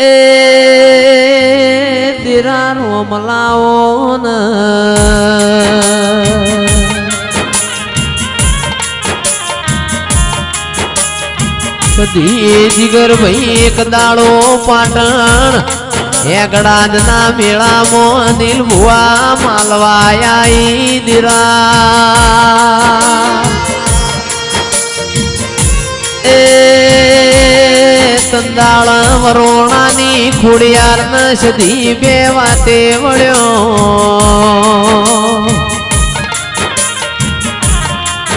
એ દિરાનો મલાવો ન કદી જીગર ભાઈ એક દાડો પાટણ એકડાદ ના મેળામાં દિલ ભુવા માલવાયા દિરા એ તંદાળ વરોણાની ખોડિયાર ન સદી બે વાતે વળ્યો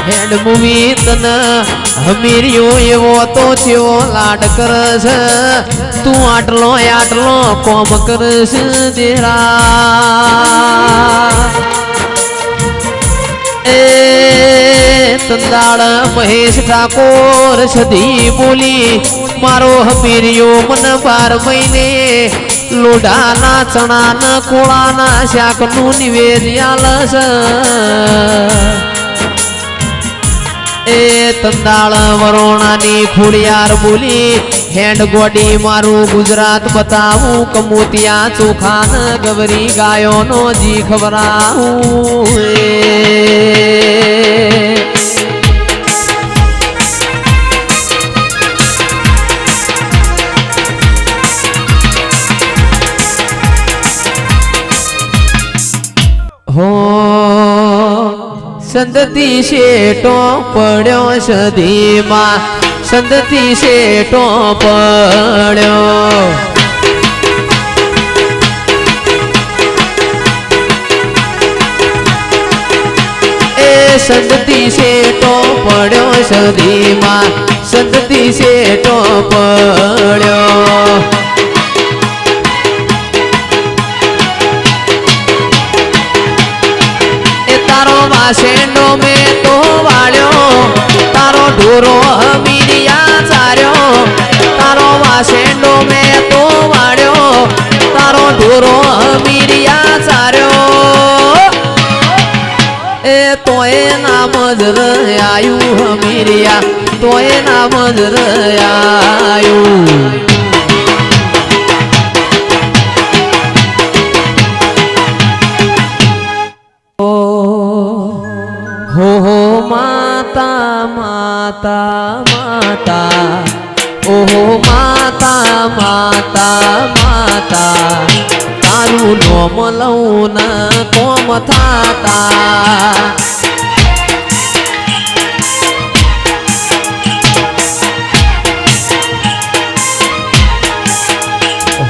હેડ મૂવી તન હમીર્યો એવો તો થયો લાડ કરસ તું આટલો આટલો કોમ કરસ દેરા એ તંદાળ મહેશ ઠાકોર સદી બોલી મારો હમીર્યો મન 12 મહિને લોઢાના ચણાના કોળાના શાકનું નિવેદ્યાલસ એ તંદાળ વરોણાની ખોડિયાર બોલી હેન્ડ ગોડી મારું ગુજરાત બતાવું કમોતિયા ચોખાન ગવરી ગાયોનો જી ખવરાવું હો સંદતી શેટો પડ્યો સદીમાં સંદતી શેટો પડ્યો એ સંદતી શેટો પડ્યો સદીમાં સંદતી શેટો પડ્યો વાસેનો મેં તો વાળ્યો તારો ઢોરો હમીરિયા ચાર્યો તારો વાસેનો મેં તો વાળ્યો તારો ઢોરો હમીરિયા ચાર્યો એ તોય નામ જ રહ્યું હમીરિયા તોય નામ જ રહ્યું हो माता माता माता ओहो माता माता माता तारू नोम लौन कोम थाता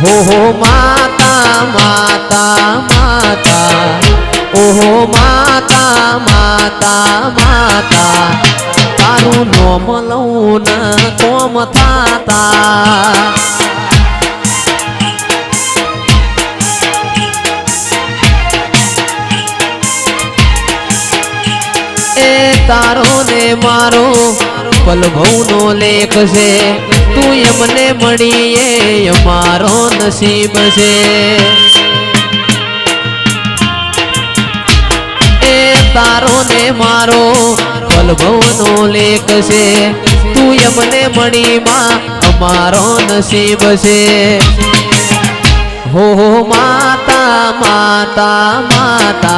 हो माता माता माता ओहो माता माता माता तारू नोम लौन कोम थाता ए तारो ने मारो पलभवनो लेख से तू यमने मळीए मारो नसीब से तारो ने मारो पलभवनो लेख से तू यमने मणि मां हमारो नसीब से हो माता माता माता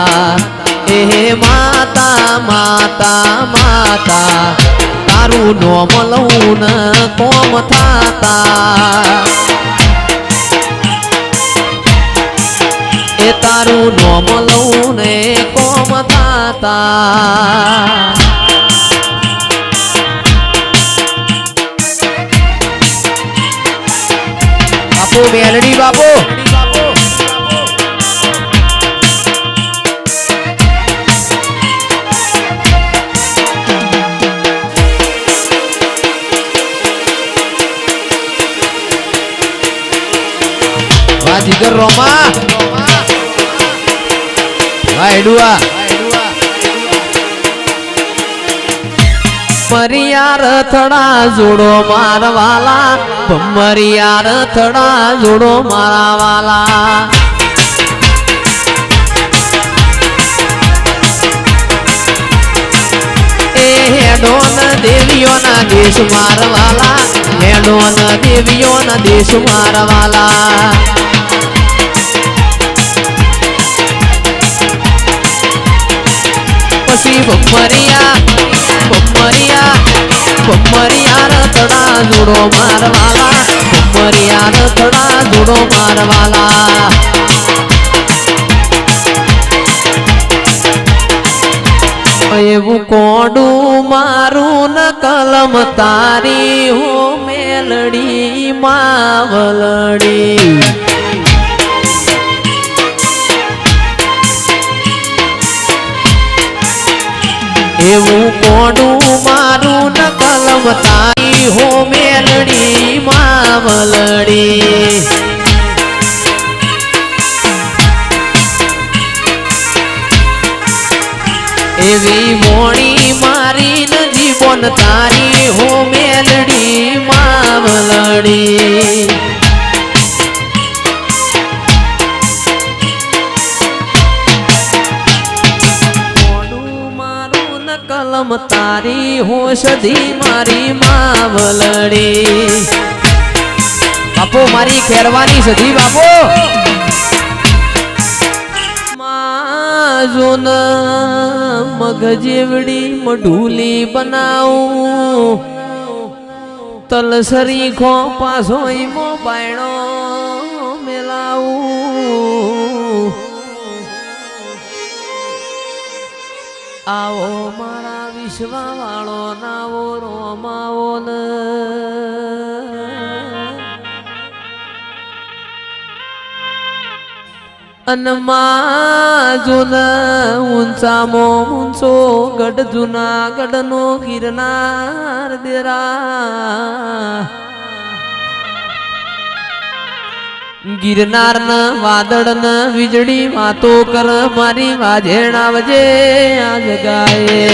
ए माता माता माता तारू नोम लौन कोम थाता ए तारू नोम लौन कोम थाता बापू मेलडी बापू बाजीगर रोमा वाइडुआ मरियार थड़ा जोड़ो मारवाला मरियार थड़ा जोड़ो मारवाला ए हेडोन દેવીઓના દેશ મારવાલા હેડોના દેવીઓના દેશ મારવાલા પછી બમરિયા રતડા જોડો મારવાલા બમરિયા રતડા જોડો મારવાલા એવું કોડું મારું ન કલમ તારી હો મેલડી માવલડી એવું કોડું મારું ન કલમ તારી હો મેલડી માવલડી એવી મોણી મારી ન જીવન તારી હો મેલડી માવલડી કલમ તારી હો સધી મારી માવલડી બાપો મારી ખેરવાની સધી બાપો માજોન મગજેવડી મઢુલી બનાવું તલસરી ખો પાછો ઈમો બાયણો મેલાવું આવો મારા વિશ્વા વાળો નાવો રોમાવો ન અનમાજુન ઊંચામો ઊંચો ગઢ જુનાગઢનો ગિરનાર દેરા ગિરનાર ન વાદળ ન વીજળી વાતો કર મારી વાજેણ આવજે આજ ગાય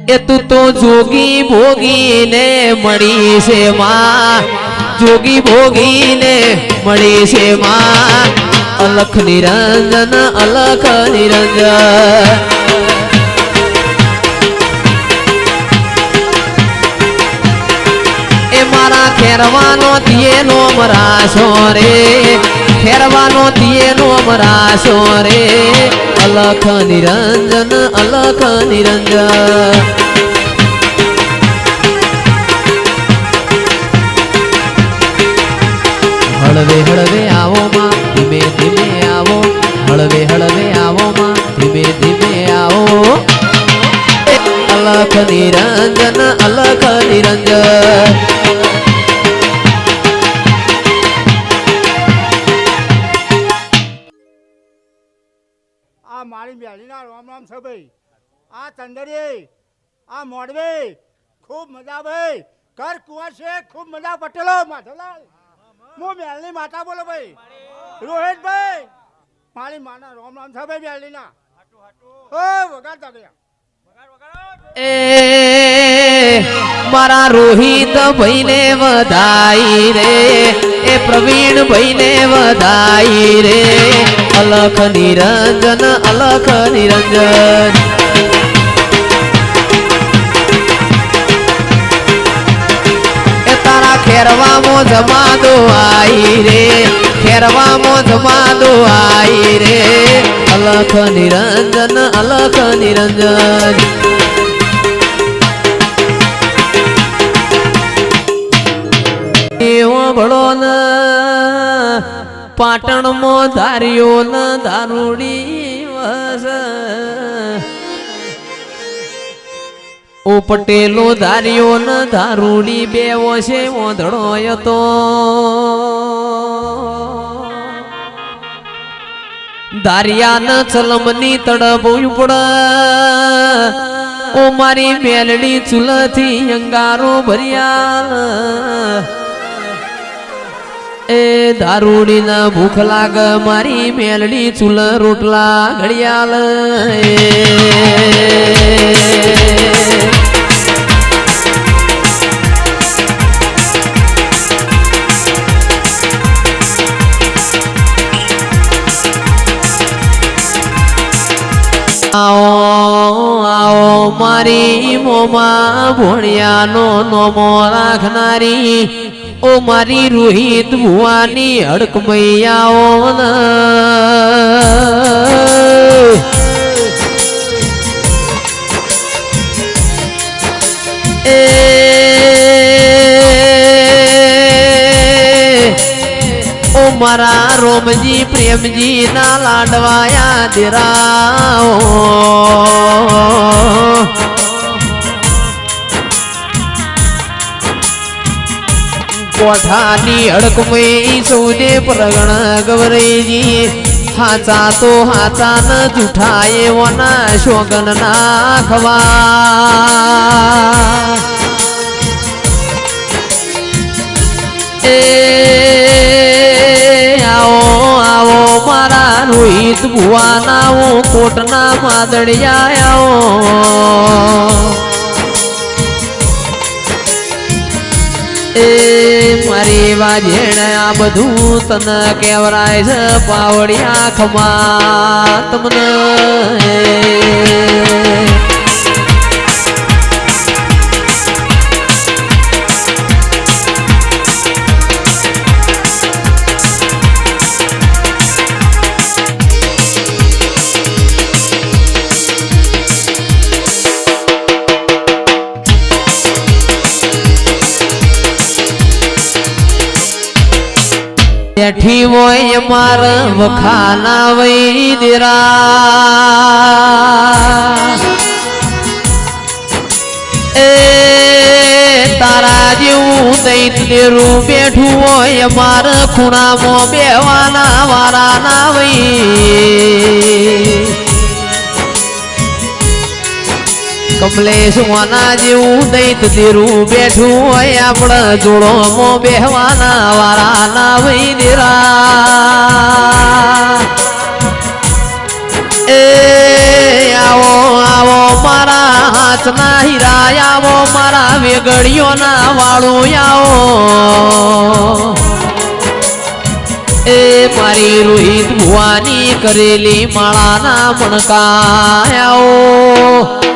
એ તું તો જોગી ભોગીને મળી છે માં જોગી ભોગીને મળી છે માં અલખ નિરંજન અલખ નિરંજન એ મારા ખેરવાનો દિયેનો મરાશો રે ખેરવાનો દિયેનો મરાશો રે અલખ નિરંજન અલખ નિરંજન હળવે હળવે આવો માં ધીમે ધીમે આવો હળવે હળવે આવો માં ધીમે ધીમે આવો અલખ નિરંજન અલખ નિરંજન આ મારી બેલીના રામ રામ છે ભાઈ આ ચંદરી આ મોડવે ખૂબ મજા ભાઈ ઘર કુંવર છે ખૂબ મજા પટેલો માધવલાલ હું બેલની માતા બોલો ભાઈ રોહિતભાઈ મારી માના રામ રામ છે ભાઈ બેલીના ઓ વગાડતા ગયા એ મારા રોહિત ભાઈને વધાઈ રે એ પ્રવીણ ભાઈને વધાઈ રે અલખ નિરંજન અલખ નિરંજન એ તારા ખેરવામાં જમાદો આઈ રે ખેરવામાં જમાદો આઈ રે અલખ નિરંજન અલખ નિરંજન એવો ભળો ન પાટણમાં ધાર્યો ન દારૂડી વસ ઓ પટેલો ધાર્યો ન દારૂડી બેવો છે ઓંધળો હતો ધારિયા ન ચલમની તડપ ઉપડ ઓ મારી મેલડી ચૂલથી અંગારો ભર્યા એ દારૂડી ના ભૂખ લાગ મારી મેલડી ચૂલ રોટલા ઘડિયાળ આવો મારી મોમાં ભોણિયાનો નોમો રાખનારી ઓ મારી રોહિત ભુવાની હડકમૈયાઓ ઓ મારા રોમજી પ્રેમજી ના લાડવાયા દેરાઓ કોઠાની હડકમઈ સૌદે પ્રગણ ગવરેજી હાચા તો હાચા ન જૂઠા એવોના શોગન નાખવા એ આવો મારા રોહિત ભુવાના હું કોટના માદડિયા આવો એ મારી વાજેણ આ બધું તને કેવરાય છે પાવડિયા ખમા તમને બેઠી હોય માર વખાના વઈ દેરા એ તારા જેવું દૈત્યરું બેઠું હોય માર ખૂણામાં બેવાના વારાના વઈ કમલેશ વાના જેવું દૈત દેરું બેઠું હોય આપણે જોડોમાં બેહવાના વારાના વઈ દેરા એ આવો મારા હાથના હીરા આવો મારા વેગડીઓના વાળો આવો એ મારી રોહિત ભુવાની કરેલી માળાના મણકા આવો